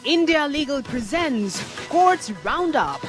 India Legal presents Courts Roundup.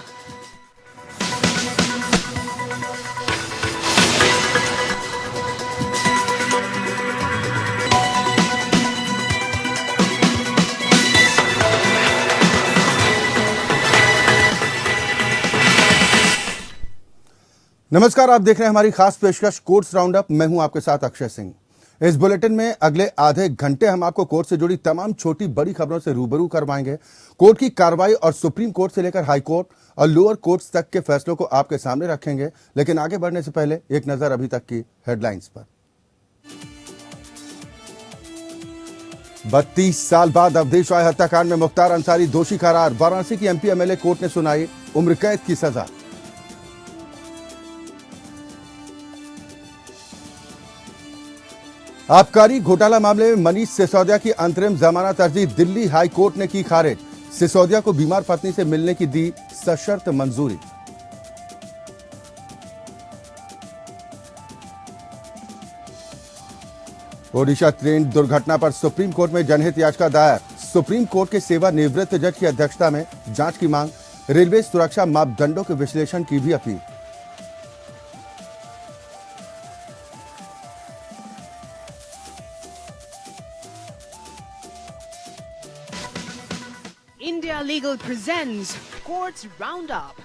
नमस्कार, आप देख रहे हैं हमारी खास पेशकश कोर्ट्स राउंडअप। मैं हूं आपके साथ अक्षय सिंह। इस बुलेटिन में अगले आधे घंटे हम आपको कोर्ट से जुड़ी तमाम छोटी बड़ी खबरों से रूबरू करवाएंगे। कोर्ट की कार्रवाई और सुप्रीम कोर्ट से लेकर हाई कोर्ट और लोअर कोर्ट्स तक के फैसलों को आपके सामने रखेंगे। लेकिन आगे बढ़ने से पहले एक नजर अभी तक की हेडलाइंस पर। 32 साल बाद अवधेश राय हत्याकांड में मुख्तार अंसारी दोषी करार। वाराणसी की एमपी एमएलए कोर्ट ने सुनाई उम्र कैद की सजा। आबकारी घोटाला मामले में मनीष सिसोदिया की अंतरिम जमानत अर्जी दिल्ली हाई कोर्ट ने की खारिज। सिसोदिया को बीमार पत्नी से मिलने की दी सशर्त मंजूरी। ओडिशा ट्रेन दुर्घटना पर सुप्रीम कोर्ट में जनहित याचिका दायर। सुप्रीम कोर्ट के सेवानिवृत्त जज की अध्यक्षता में जांच की मांग। रेलवे सुरक्षा मापदंडों के विश्लेषण की भी appeal. India Legal presents Courts Roundup.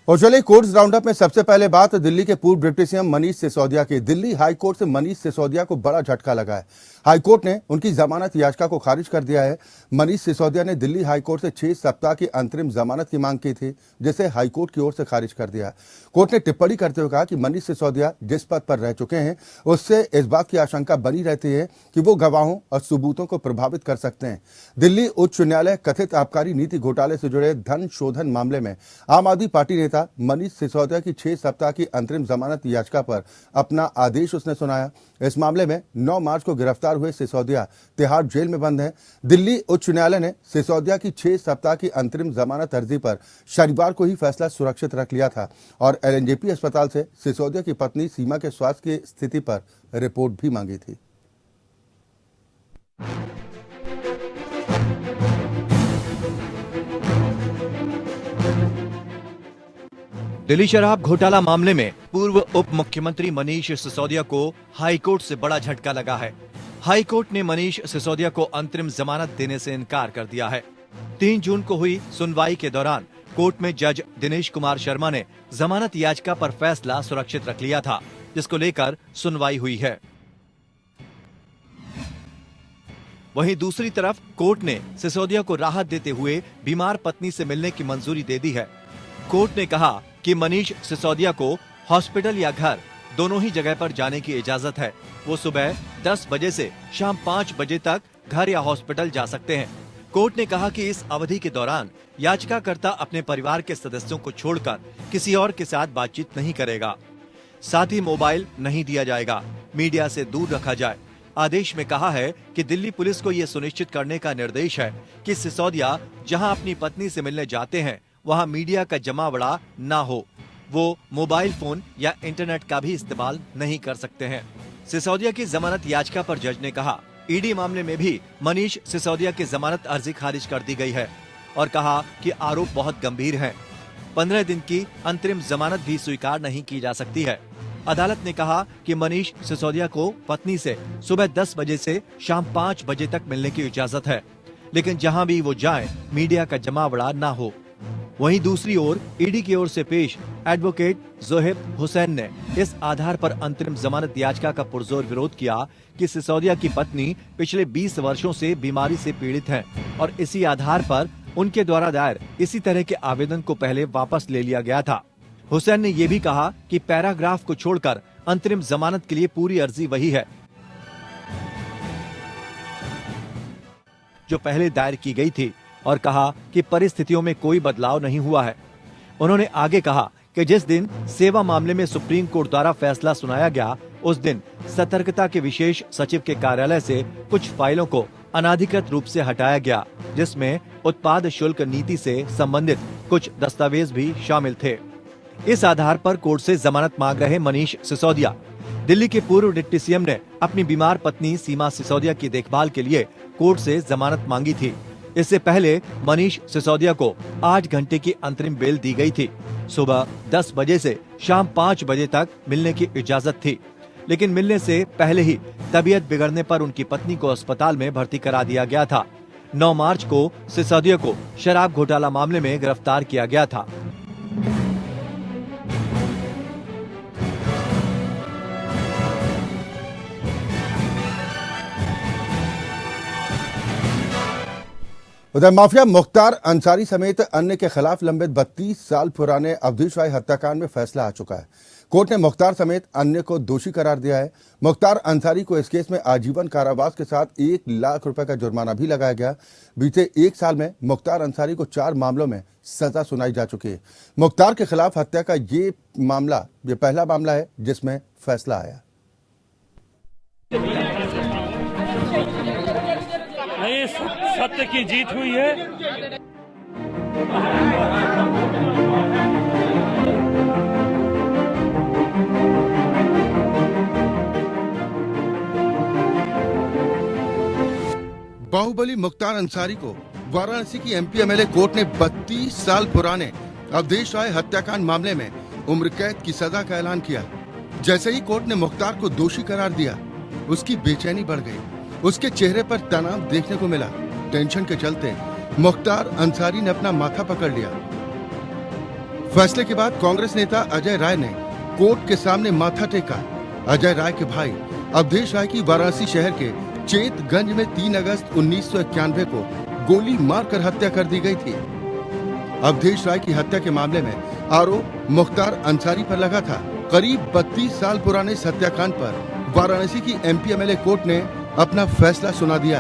और चलिए कोर्ट्स राउंडअप में सबसे पहले बात दिल्ली के पूर्व डिप्टी सीएम मनीष सिसोदिया की। दिल्ली हाई कोर्ट से मनीष सिसोदिया को बड़ा झटका लगा है। हाई कोर्ट ने उनकी जमानत याचिका को खारिज कर दिया है। मनीष सिसोदिया ने दिल्ली हाई कोर्ट से 6 सप्ताह की अंतरिम जमानत की मांग की थी, जिसे हाई कोर्ट की ओर से खारिज कर दिया। कोर्ट ने टिप्पणी करते हुए कहा कि मनीष सिसोदिया जिस पद पर रह चुके हैं उससे इस बात की आशंका बनी रहती है कि वो गवाहों और सबूतों को प्रभावित कर सकते हैं। दिल्ली उच्च न्यायालय कथित आबकारी नीति घोटाले से जुड़े धन शोधन मामले में आम आदमी पार्टी नेता मनीष सिसोदिया की 6 सप्ताह की अंतरिम जमानत याचिका पर अपना आदेश उसने सुनाया। इस मामले में 9 मार्च को गिरफ्तार हुए सिसोदिया तिहाड़ जेल में बंद हैं। दिल्ली उच्च न्यायालय ने सिसोदिया की 6 सप्ताह की अंतरिम जमानत अर्जी पर शनिवार को ही फैसला सुरक्षित रख लिया था और एलएनजेपी अस्पताल से सिसोदिया की पत्नी सीमा के स्वास्थ्य की स्थिति पर रिपोर्ट भी मांगी थी। दिल्ली शराब घोटाला मामले में पूर्व उप मुख्यमंत्री मनीष सिसोदिया को हाई कोर्ट से बड़ा झटका लगा है। हाई कोर्ट ने मनीष सिसोदिया को अंतरिम जमानत देने से इनकार कर दिया है। 3 जून को हुई सुनवाई के दौरान कोर्ट में जज दिनेश कुमार शर्मा ने जमानत याचिका पर फैसला सुरक्षित रख लिया था, जिसको लेकर सुनवाई हुई है। वहीं दूसरी तरफ कोर्ट ने सिसोदिया को राहत देते हुए बीमार पत्नी से मिलने की मंजूरी दे दी है। कोर्ट ने कहा कि मनीष सिसोदिया को हॉस्पिटल या घर दोनों ही जगह पर जाने की इजाजत है। वो सुबह 10 बजे से शाम 5 बजे तक घर या हॉस्पिटल जा सकते हैं। कोर्ट ने कहा कि इस अवधि के दौरान याचिकाकर्ता अपने परिवार के सदस्यों को छोड़कर किसी और के साथ बातचीत नहीं करेगा। साथ ही मोबाइल नहीं दिया जाएगा, मीडिया से दूर रखा जाए। आदेश में कहा है कि दिल्ली पुलिस को ये सुनिश्चित करने का निर्देश है कि सिसोदिया जहां अपनी पत्नी से मिलने जाते हैं वहां मीडिया का जमावड़ा ना हो। वो मोबाइल फोन या इंटरनेट का भी इस्तेमाल नहीं कर सकते हैं। सिसोदिया की जमानत याचिका पर जज ने कहा, ईडी मामले में भी मनीष सिसोदिया की जमानत अर्जी खारिज कर दी गई है और कहा कि आरोप बहुत गंभीर हैं। 15 दिन की अंतरिम जमानत भी स्वीकार नहीं की जा सकती है। अदालत ने कहा कि मनीष सिसोदिया को पत्नी से सुबह 10 बजे से शाम 5 बजे तक मिलने की इजाजत है, लेकिन जहां भी वो जाएं, मीडिया का जमावड़ा ना हो। वहीं दूसरी ओर ईडी की ओर से पेश एडवोकेट जोहेब हुसैन ने इस आधार पर अंतरिम जमानत याचिका का पुरजोर विरोध किया कि सिसोदिया की पत्नी पिछले 20 वर्षों से बीमारी से पीड़ित हैं और इसी आधार पर उनके द्वारा दायर इसी तरह के आवेदन को पहले वापस ले लिया गया था। हुसैन ने ये भी कहा कि पैराग्राफ को छोड़कर अंतरिम जमानत के लिए पूरी अर्जी वही है जो पहले दायर की गई थी और कहा कि परिस्थितियों में कोई बदलाव नहीं हुआ है। उन्होंने आगे कहा कि जिस दिन सेवा मामले में सुप्रीम कोर्ट द्वारा फैसला सुनाया गया, उस दिन सतर्कता के विशेष सचिव के कार्यालय से कुछ फाइलों को अनाधिकृत रूप से हटाया गया, जिसमें उत्पाद शुल्क नीति से संबंधित कुछ दस्तावेज भी शामिल थे। इस आधार पर कोर्ट से जमानत मांग रहे मनीष सिसोदिया। दिल्ली के पूर्व डिप्टी सीएम ने अपनी बीमार पत्नी सीमा सिसोदिया की देखभाल के लिए कोर्ट से जमानत मांगी थी। इससे पहले मनीष सिसोदिया को 8 घंटे की अंतरिम बेल दी गई थी। सुबह 10 बजे से शाम 5 बजे तक मिलने की इजाजत थी, लेकिन मिलने से पहले ही तबीयत बिगड़ने पर उनकी पत्नी को अस्पताल में भर्ती करा दिया गया था। 9 मार्च को सिसोदिया को शराब घोटाला मामले में गिरफ्तार किया गया था। उधर माफिया मुख्तार अंसारी समेत अन्य के खिलाफ लंबित 32 साल पुराने अवधेश राय हत्याकांड में फैसला आ चुका है। कोर्ट ने मुख्तार समेत अन्य को दोषी करार दिया है। मुख्तार अंसारी को इस केस में आजीवन कारावास के साथ 1 लाख रुपए का जुर्माना भी लगाया गया। बीते 1 साल में मुख्तार अंसारी को 4 मामलों में सजा सुनाई जा चुकी है। मुख्तार के खिलाफ हत्या का ये पहला मामला है जिसमें फैसला आया। नहीं, सत्य की जीत हुई है। बाहुबली मुख्तार अंसारी को वाराणसी की एमपी एमएलए कोर्ट ने 32 साल पुराने अवधेश राय हत्याकांड मामले में उम्र कैद की सजा का ऐलान किया। जैसे ही कोर्ट ने मुख्तार को दोषी करार दिया, उसकी बेचैनी बढ़ गई। उसके चेहरे पर तनाव देखने को मिला। टेंशन के चलते मुख्तार अंसारी ने अपना माथा पकड़ लिया। फैसले के बाद कांग्रेस नेता अजय राय ने कोर्ट के सामने माथा टेका। अजय राय के भाई अवधेश राय की वाराणसी शहर के चेतगंज में 3 अगस्त 1991 को गोली मारकर हत्या कर दी गई थी। अवधेश राय की हत्या के मामले में आरोप मुख्तार अंसारी पर लगा था। करीब 32 साल पुराने इस हत्याकांड पर वाराणसी की एमपी एमएलए कोर्ट ने अपना फैसला सुना दिया।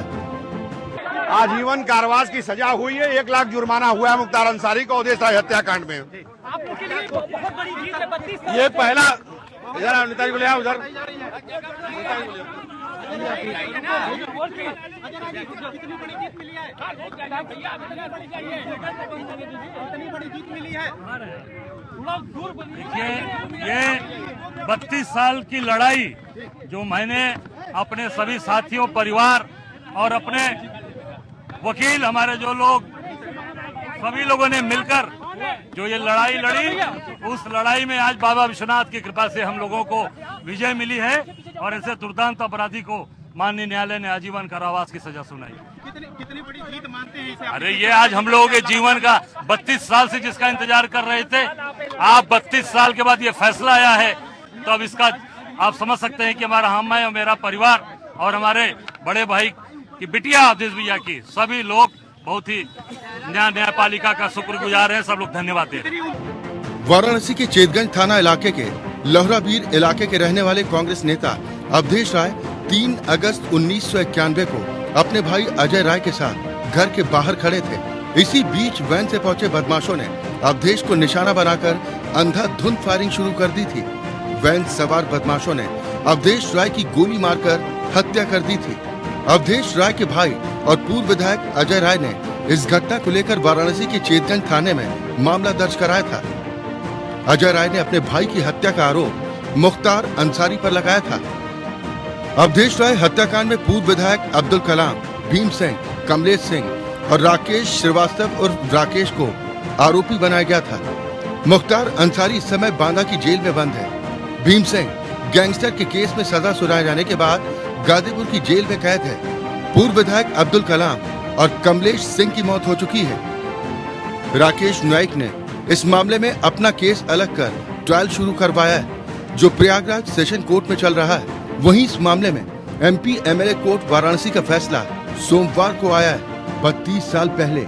आजीवन कारावास की सजा हुई है, 1 लाख जुर्माना हुआ है मुख्तार अंसारी को अवधेश राय हत्याकांड में। ये पहला इधर नेताजी बोले उधर देखिए, ये 32 साल की लड़ाई जो मैंने अपने सभी साथियों, परिवार और अपने वकील, हमारे जो लोग, सभी लोगों ने मिलकर जो ये लड़ाई लड़ी, उस लड़ाई में आज बाबा विश्वनाथ की कृपा से हम लोगों को विजय मिली है और ऐसे दुर्दांत अपराधी को माननीय न्यायालय ने आजीवन कारावास की सजा सुनाई। कितनी बड़ी जीत मानते हैं इसे? अरे ये आज हम लोगों के जीवन का 32 साल से जिसका इंतजार कर रहे थे, आप 32 साल के बाद ये फैसला आया है, तो अब इसका आप समझ सकते हैं कि हमारा, हम और मेरा परिवार और हमारे बड़े भाई की बिटिया अवधेश भैया की, सभी लोग बहुत ही न्यायपालिका का शुक्रगुजार हैं। सब लोग धन्यवाद दे रहे हैं। वाराणसी के चेतगंज थाना इलाके के लोहराबीर इलाके के रहने वाले कांग्रेस नेता अवधेश राय 3 अगस्त 1991 को अपने भाई अजय राय के साथ घर के बाहर खड़े थे। इसी बीच वैन से पहुंचे बदमाशों ने अवधेश को निशाना बनाकर अंधाधुंध फायरिंग शुरू कर दी थी। वैन सवार बदमाशों ने अवधेश राय की गोली मारकर हत्या कर दी थी। अवधेश राय के भाई और पूर्व विधायक अजय राय ने इस घटना को लेकर वाराणसी के चेतगंज थाने में मामला दर्ज कराया था। अजय राय ने अपने भाई की हत्या का आरोप मुख्तार अंसारी पर लगाया था। अवधेश राय हत्याकांड में पूर्व विधायक अब्दुल कलाम, भीम सिंह, कमलेश सिंह और राकेश श्रीवास्तव और राकेश को आरोपी बनाया गया था। मुख्तार अंसारी इस समय बांदा की जेल में बंद है। भीम सिंह गैंगस्टर के केस में सजा सुनाए जाने के बाद गाजीपुर की जेल में कैद है। पूर्व विधायक अब्दुल कलाम और कमलेश सिंह की मौत हो चुकी है। राकेश नाइक ने इस मामले में अपना केस अलग कर ट्रायल शुरू करवाया है, जो प्रयागराज सेशन कोर्ट में चल रहा है। वहीं इस मामले में एमपी एमएलए कोर्ट वाराणसी का फैसला सोमवार को आया है। 32 साल पहले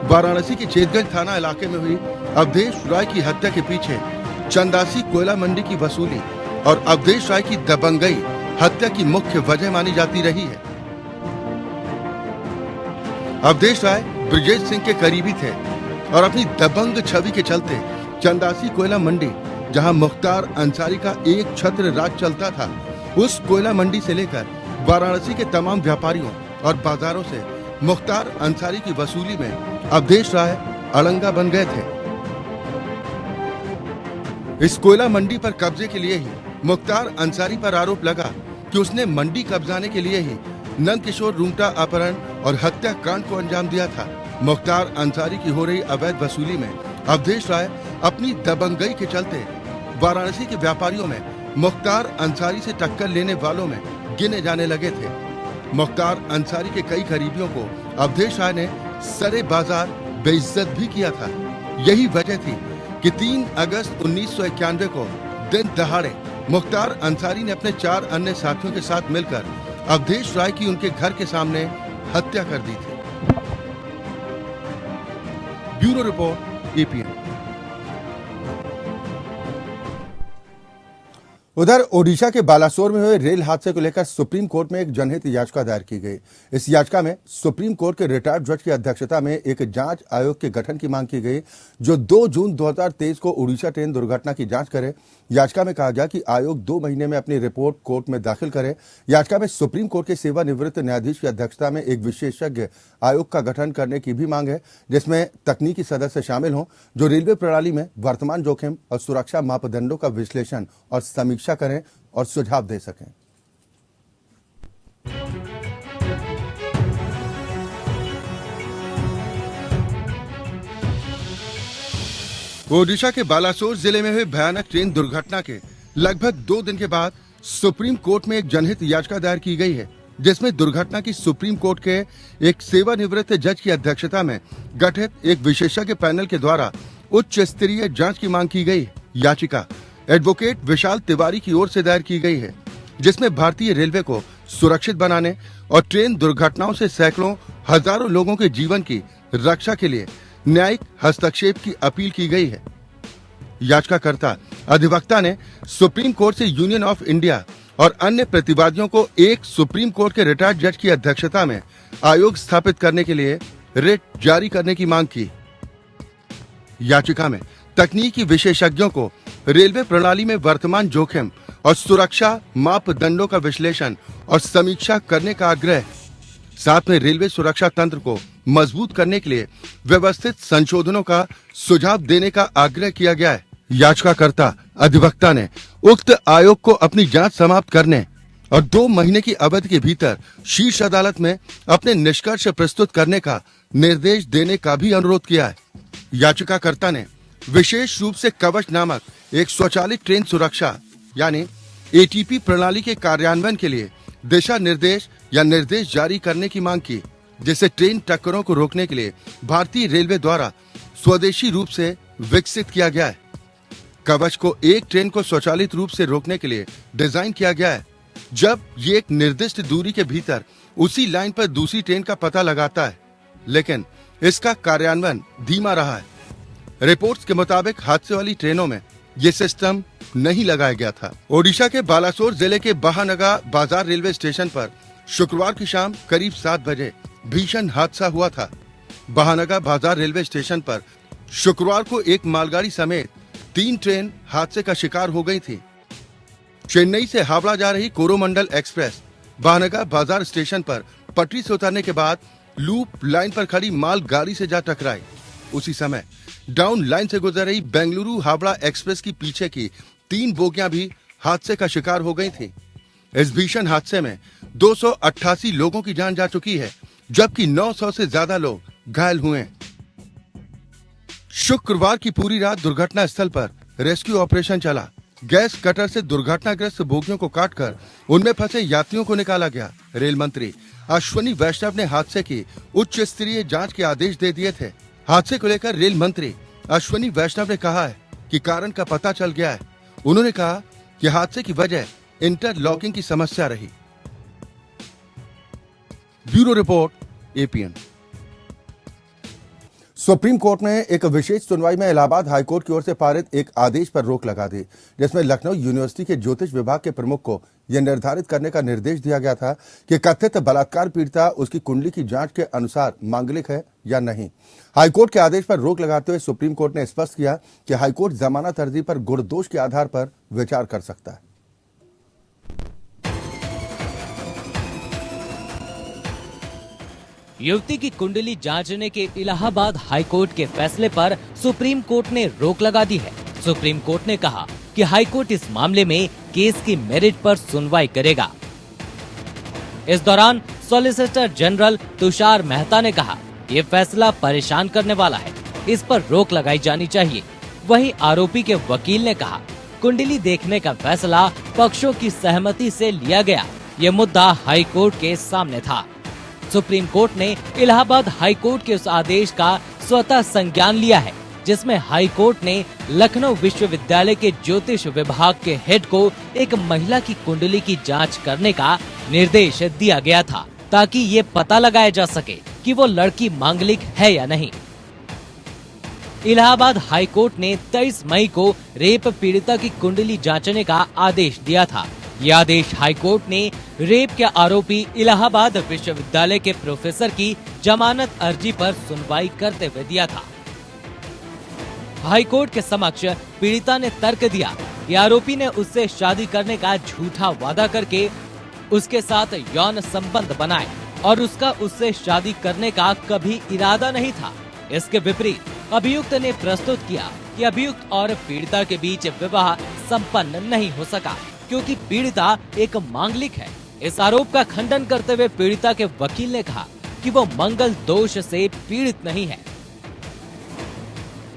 वाराणसी के चेतगंज थाना इलाके में हुई अवधेश राय की हत्या के पीछे चंदासी कोयला मंडी की वसूली और अवधेश राय की दबंगई हत्या की मुख्य वजह मानी जाती रही है। अवधेश राय ब्रजेश सिंह के करीबी थे और अपनी दबंग छवि के चलते चंदासी कोयला मंडी, जहां मुख्तार अंसारी का एक छत्र राज चलता था, उस कोयला मंडी से लेकर वाराणसी के तमाम व्यापारियों और बाजारों से मुख्तार अंसारी की वसूली में अवधेश राय अड़ंगा बन गए थे। इस कोयला मंडी पर कब्जे के लिए ही मुख्तार अंसारी पर आरोप लगा कि उसने मंडी कब्जाने के लिए ही नंद किशोर रूंगटा अपहरण और हत्याकांड को अंजाम दिया था। मुख्तार अंसारी की हो रही अवैध वसूली में अवधेश राय अपनी दबंगई के चलते वाराणसी के व्यापारियों में मुख्तार अंसारी से टक्कर लेने वालों में गिने जाने लगे थे। मुख्तार अंसारी के कई करीबियों को अवधेश राय ने सरे बाजार बेइज्जत भी किया था। यही वजह थी कि 3 अगस्त 1991 को दिन दहाड़े मुख्तार अंसारी ने अपने 4 अन्य साथियों के साथ मिलकर अवधेश राय की उनके घर के सामने हत्या कर दी थी। Bureau report, APN. उधर ओडिशा के बालासोर में हुए रेल हादसे को लेकर सुप्रीम कोर्ट में एक जनहित याचिका दायर की गई। इस याचिका में सुप्रीम कोर्ट के रिटायर्ड जज की अध्यक्षता में एक जांच आयोग के गठन की मांग की गई, जो 2 जून 2023 को ओडिशा ट्रेन दुर्घटना की जांच करे। याचिका में कहा गया कि आयोग 2 महीने में अपनी रिपोर्ट कोर्ट में दाखिल करे। याचिका में सुप्रीम कोर्ट के सेवानिवृत्त न्यायाधीश की अध्यक्षता में एक विशेषज्ञ आयोग का गठन करने की भी मांग है, जिसमें तकनीकी सदस्य शामिल हों जो रेलवे प्रणाली में वर्तमान जोखिम और सुरक्षा मापदंडों का विश्लेषण और समीक्षा करें और सुझाव दे सकें। ओडिशा के बालासोर जिले में हुई भयानक ट्रेन दुर्घटना के लगभग 2 दिन के बाद सुप्रीम कोर्ट में एक जनहित याचिका दायर की गई है, जिसमें दुर्घटना की सुप्रीम कोर्ट के एक सेवानिवृत्त जज की अध्यक्षता में गठित एक विशेषज्ञ पैनल के द्वारा उच्च स्तरीय जांच की मांग की गई। याचिका एडवोकेट विशाल तिवारी की ओर से दायर की गई है, जिसमें भारतीय रेलवे को सुरक्षित बनाने और ट्रेन दुर्घटनाओं से सैकड़ों हजारों लोगों के जीवन की रक्षा के लिए न्यायिक हस्तक्षेप की अपील की गई है। याचिकाकर्ता अधिवक्ता ने सुप्रीम कोर्ट से यूनियन ऑफ इंडिया और अन्य प्रतिवादियों को एक सुप्रीम कोर्ट के रिटायर्ड जज की अध्यक्षता में आयोग स्थापित करने के लिए रिट जारी करने की मांग की। याचिका में तकनीकी विशेषज्ञों को रेलवे प्रणाली में वर्तमान जोखिम और सुरक्षा मापदंडों का विश्लेषण और समीक्षा करने का आग्रह, साथ में रेलवे सुरक्षा तंत्र को मजबूत करने के लिए व्यवस्थित संशोधनों का सुझाव देने का आग्रह किया गया है। याचिकाकर्ता अधिवक्ता ने उक्त आयोग को अपनी जांच समाप्त करने और 2 महीने की अवधि के भीतर शीर्ष अदालत में अपने निष्कर्ष प्रस्तुत करने का निर्देश देने का भी अनुरोध किया है। याचिकाकर्ता ने विशेष रूप से कवच नामक एक स्वचालित ट्रेन सुरक्षा यानी एटीपी प्रणाली के कार्यान्वयन के लिए दिशा निर्देश या निर्देश जारी करने की मांग की, जिसे ट्रेन टक्करों को रोकने के लिए भारतीय रेलवे द्वारा स्वदेशी रूप से विकसित किया गया है। कवच को एक ट्रेन को स्वचालित रूप से रोकने के लिए डिजाइन किया गया है, जब ये एक निर्दिष्ट दूरी के भीतर उसी लाइन पर दूसरी ट्रेन का पता लगाता है, लेकिन इसका कार्यान्वयन धीमा रहा है। रिपोर्ट्स के मुताबिक हादसे वाली ट्रेनों में ये सिस्टम नहीं लगाया गया था। ओडिशा के बालासोर जिले के बहानगा बाजार रेलवे स्टेशन पर शुक्रवार की शाम करीब 7 बजे भीषण हादसा हुआ था। बहानगा बाजार रेलवे स्टेशन पर शुक्रवार को एक मालगाड़ी समेत 3 ट्रेन हादसे का शिकार हो गई थी। चेन्नई से हावड़ा जा रही कोरोमंडल एक्सप्रेस बहानगा बाजार स्टेशन पर पटरी से उतरने के बाद लूप लाइन पर खड़ी माल गाड़ी से जा टकराई। उसी समय डाउन लाइन से गुजर रही बेंगलुरु हावड़ा एक्सप्रेस की पीछे की 3 बोगियां भी हादसे का शिकार हो गई थी। इस भीषण हादसे में 288 लोगों की जान जा चुकी है, जबकि 900 से ज्यादा लोग घायल हुए। शुक्रवार की पूरी रात दुर्घटना स्थल पर रेस्क्यू ऑपरेशन चला। गैस कटर से दुर्घटनाग्रस्त बोगियों को काटकर उनमें फंसे यात्रियों को निकाला गया। रेल मंत्री अश्वनी वैष्णव ने हादसे की उच्च स्तरीय जांच के आदेश दे दिए थे। हादसे को लेकर रेल मंत्री अश्वनी वैष्णव ने कहा है कि कारण का पता चल गया है। उन्होंने कहा कि हादसे की वजह इंटरलॉकिंग की समस्या रही। Bureau report, APN. Supreme court ने एक विशेष सुनवाई में इलाहाबाद हाईकोर्ट की ओर से पारित एक आदेश पर रोक लगा दी, जिसमें लखनऊ यूनिवर्सिटी के ज्योतिष विभाग के प्रमुख को यह निर्धारित करने का निर्देश दिया गया था कि कथित बलात्कार पीड़िता उसकी कुंडली की जांच के अनुसार मांगलिक है या नहीं। हाईकोर्ट के आदेश पर रोक लगाते हुए सुप्रीम कोर्ट ने स्पष्ट किया कि हाईकोर्ट जमानत अर्जी पर गुण दोष के आधार पर विचार कर सकता है। युवती की कुंडली जांचने के इलाहाबाद हाई कोर्ट के फैसले पर सुप्रीम कोर्ट ने रोक लगा दी है। सुप्रीम कोर्ट ने कहा कि हाई कोर्ट इस मामले में केस की मेरिट पर सुनवाई करेगा। इस दौरान सॉलिसिटर जनरल तुषार मेहता ने कहा, ये फैसला परेशान करने वाला है, इस पर रोक लगाई जानी चाहिए। वहीं आरोपी के वकील ने कहा, कुंडली देखने का फैसला पक्षों की सहमति से लिया गया। ये मुद्दा हाई कोर्ट के सामने था। सुप्रीम कोर्ट ने इलाहाबाद हाई कोर्ट के उस आदेश का स्वतः संज्ञान लिया है जिसमें हाई कोर्ट ने लखनऊ विश्वविद्यालय के ज्योतिष विभाग के हेड को एक महिला की कुंडली की जांच करने का निर्देश दिया गया था ताकि ये पता लगाया जा सके कि वो लड़की मांगलिक है या नहीं। इलाहाबाद हाई कोर्ट ने 23 मई को रेप पीड़िता की कुंडली जांचने का आदेश दिया था। ये आदेश हाई कोर्ट ने रेप के आरोपी इलाहाबाद विश्वविद्यालय के प्रोफेसर की जमानत अर्जी पर सुनवाई करते हुए दिया था। हाई कोर्ट के समक्ष पीड़िता ने तर्क दिया कि आरोपी ने उससे शादी करने का झूठा वादा करके उसके साथ यौन संबंध बनाए और उसका उससे शादी करने का कभी इरादा नहीं था। इसके विपरीत अभियुक्त ने प्रस्तुत किया कि अभियुक्त और पीड़िता के बीच विवाह संपन्न नहीं हो सका क्योंकि पीड़िता एक मांगलिक है। इस आरोप का खंडन करते हुए पीड़िता के वकील ने कहा कि वो मंगल दोष से पीड़ित नहीं है।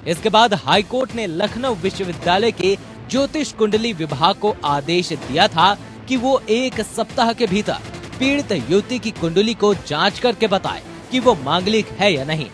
इसके बाद हाई कोर्ट ने लखनऊ विश्वविद्यालय के ज्योतिष कुंडली विभाग को आदेश दिया था कि वो 1 सप्ताह के भीतर पीड़ित युवती की कुंडली को जांच करके बताए कि वो मांगलिक है या नहीं।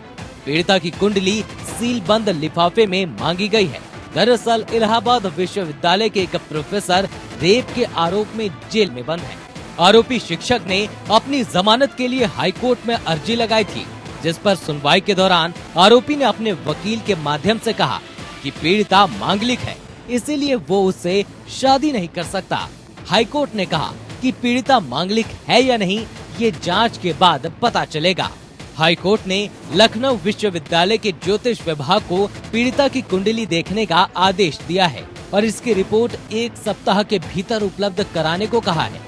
पीड़िता की कुंडली सील बंद लिफाफे में मांगी गई है। दरअसल इलाहाबाद विश्वविद्यालय के एक प्रोफेसर रेप के आरोप में जेल में बंद है। आरोपी शिक्षक ने अपनी जमानत के लिए हाई कोर्ट में अर्जी लगाई थी, जिस पर सुनवाई के दौरान आरोपी ने अपने वकील के माध्यम से कहा कि पीड़िता मांगलिक है, इसीलिए वो उससे शादी नहीं कर सकता। हाई कोर्ट ने कहा कि पीड़िता मांगलिक है या नहीं, ये जांच के बाद पता चलेगा। हाई कोर्ट ने लखनऊ विश्वविद्यालय के ज्योतिष विभाग को पीड़िता की कुंडली देखने का आदेश दिया है और इसकी रिपोर्ट 1 सप्ताह के भीतर उपलब्ध कराने को कहा है।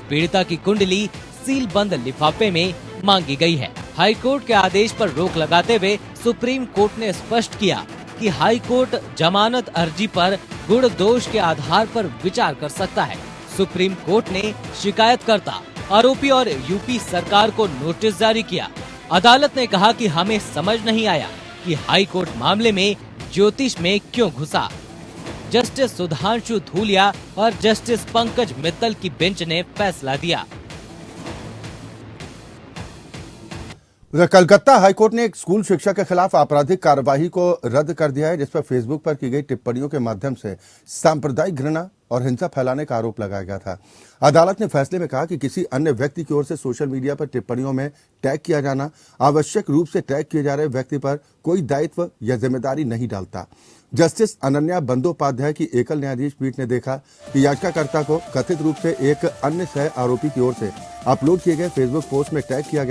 पीड़िता की कुंडली सील बंद लिफाफे में मांगी गई है। हाई कोर्ट के आदेश पर रोक लगाते हुए सुप्रीम कोर्ट ने स्पष्ट किया कि हाई कोर्ट जमानत अर्जी पर गुण दोष के आधार पर विचार कर सकता है। सुप्रीम कोर्ट ने शिकायतकर्ता, आरोपी और यूपी सरकार को नोटिस जारी किया। अदालत ने कहा कि हमें समझ नहीं आया कि हाई कोर्ट मामले में ज्योतिष में क्यों घुसा। जस्टिस सुधांशु धूलिया और जस्टिस पंकज मित्तल की बेंच ने फैसला दिया। उधर कलकत्ता हाईकोर्ट ने एक स्कूल शिक्षक के खिलाफ आपराधिक कार्यवाही को रद्द कर दिया है, जिस पर फेसबुक पर की गई टिप्पणियों के माध्यम से सांप्रदायिक घृणा और हिंसा फैलाने का आरोप लगाया गया था। अदालत ने फैसले में कहा कि किसी अन्य व्यक्ति की ओर से सोशल मीडिया पर टिप्पणियों में टैग किया जाना आवश्यक रूप से टैग किए जा रहे व्यक्ति पर कोई दायित्व या जिम्मेदारी नहीं डालता। जस्टिस अनन्या बंदोपाध्याय की एकल न्यायाधीश पीठ ने देखा कि याचिकाकर्ता को कथित रूप से एक अन्य सह आरोपी की ओर से अपलोड किए गए फेसबुक पोस्ट में टैग किया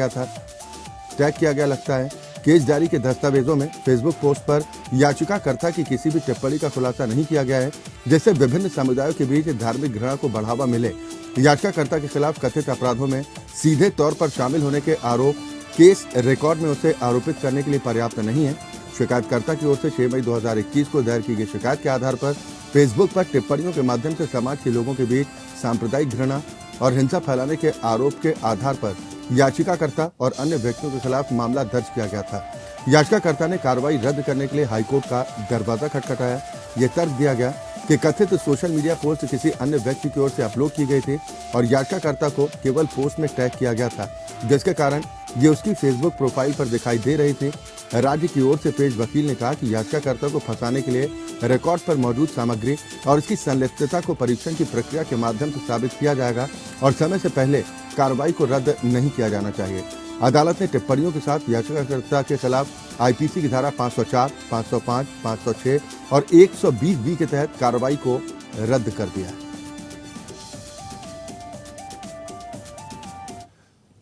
गया लगता है। केस डायरी के दस्तावेजों में फेसबुक पोस्ट पर याचिकाकर्ता की किसी भी टिप्पणी का खुलासा नहीं किया गया है, जिससे विभिन्न समुदायों के बीच धार्मिक घृणा को बढ़ावा मिले। याचिकाकर्ता के खिलाफ कथित अपराधों में सीधे तौर पर शामिल होने के आरोप केस रिकॉर्ड में उसे आरोपित करने के लिए पर्याप्त नहीं है। शिकायतकर्ता की ओर से 6 मई 2021 को दायर की गई शिकायत के आधार पर फेसबुक पर टिप्पणियों के माध्यम से समाज के लोगों के बीच सांप्रदायिक घृणा और हिंसा फैलाने के आरोप के आधार पर याचिकाकर्ता और अन्य व्यक्तियों के खिलाफ मामला दर्ज किया गया था। याचिकाकर्ता ने कार्रवाई रद्द करने के लिए हाईकोर्ट का दरवाजा खटखटाया। ये तर्क दिया गया कि कथित सोशल मीडिया पोस्ट किसी अन्य व्यक्ति की ओर से अपलोड की गई थी और याचिकाकर्ता को केवल पोस्ट में टैग किया गया था, जिसके कारण ये उसकी फेसबुक प्रोफाइल पर दिखाई दे रही थी। राज्य की ओर से पेश वकील ने कहा कि याचिकाकर्ता को फंसाने के लिए रिकॉर्ड पर मौजूद सामग्री और इसकी संलिप्तता को परीक्षण की प्रक्रिया के माध्यम से साबित किया जाएगा और समय से पहले कार्रवाई को रद्द नहीं किया जाना चाहिए। अदालत ने टिप्पणियों के साथ याचिकाकर्ता के खिलाफ आईपीसी की धारा 504, 505, 506 और 120B के तहत कार्रवाई को रद्द कर दिया है।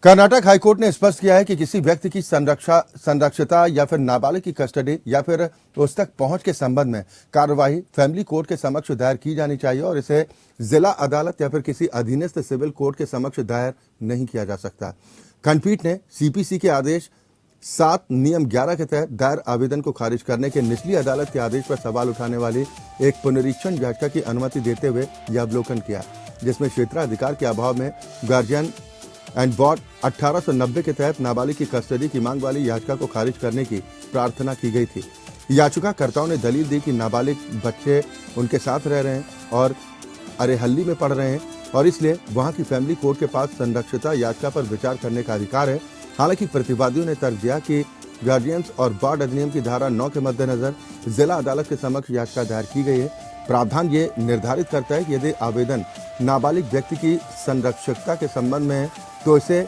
कर्नाटक हाईकोर्ट ने स्पष्ट किया है कि किसी व्यक्ति की संरक्षिता या फिर नाबालिग की कस्टडी या फिर उस तक पहुंच के संबंध में कार्यवाही फैमिली कोर्ट के समक्ष दायर की जानी चाहिए और इसे जिला अदालत या फिर किसी अधीनस्थ सिविल कोर्ट के समक्ष दायर नहीं किया जा सकता। खंडपीठ ने सीपीसी के आदेश 7 नियम 11 के तहत दायर आवेदन को खारिज करने के निचली अदालत के आदेश पर सवाल उठाने वाली एक पुनरीक्षण याचिका की अनुमति देते हुए यह अवलोकन किया, जिसमें क्षेत्राधिकार के अभाव में गार्जियन एंड वार्ड 1890 के तहत नाबालिग की कस्टडी की मांग वाली याचिका को खारिज करने की प्रार्थना की गई थी। याचिकाकर्ताओं ने दलील दी कि नाबालिग बच्चे उनके साथ रह रहे हैं और अरेहल्ली में पढ़ रहे हैं और इसलिए वहां की फैमिली कोर्ट के पास संरक्षिता याचिका पर विचार करने का अधिकार है। हालांकि प्रतिवादियों ने तर्क दिया कि गार्जियंस और वार्ड अधिनियम की धारा 9 के मद्देनजर जिला अदालत के समक्ष याचिका दायर की गई है। प्रावधान ये निर्धारित करता है कि यदि आवेदन नाबालिग व्यक्ति की संरक्षकता के संबंध में है तो इसे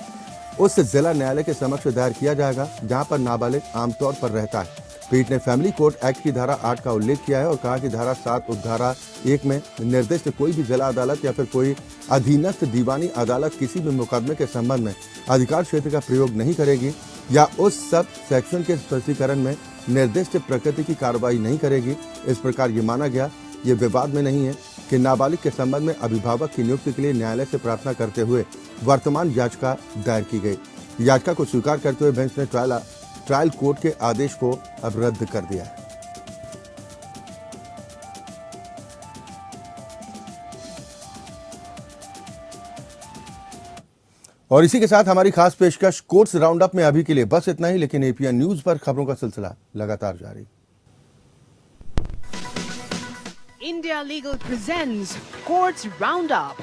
उस जिला न्यायालय के समक्ष दायर किया जाएगा जहां पर नाबालिग आमतौर पर रहता है। पीठ ने फैमिली कोर्ट एक्ट की धारा 8 का उल्लेख किया है और कहा कि धारा 7 उपधारा 1 में निर्दिष्ट कोई भी जिला अदालत या फिर कोई अधीनस्थ दीवानी अदालत किसी भी मुकदमे के संबंध में अधिकार क्षेत्र का प्रयोग नहीं करेगी या उस सब सेक्शन के स्पष्टीकरण में निर्दिष्ट प्रकृति की कार्रवाई नहीं करेगी। इस प्रकार ये माना गया ये विवाद में नहीं है कि नाबालिग के संबंध में अभिभावक की नियुक्ति के लिए न्यायालय से प्रार्थना करते हुए वर्तमान याचिका दायर की गई। याचिका को स्वीकार करते हुए बेंच ने ट्रायल कोर्ट के आदेश को अब रद्द कर दिया है। और इसी के साथ हमारी खास पेशकश कोर्ट्स राउंड अप में अभी के लिए बस इतना ही, लेकिन एपीएन न्यूज पर खबरों का सिलसिला लगातार जारी। India Legal presents Courts Roundup.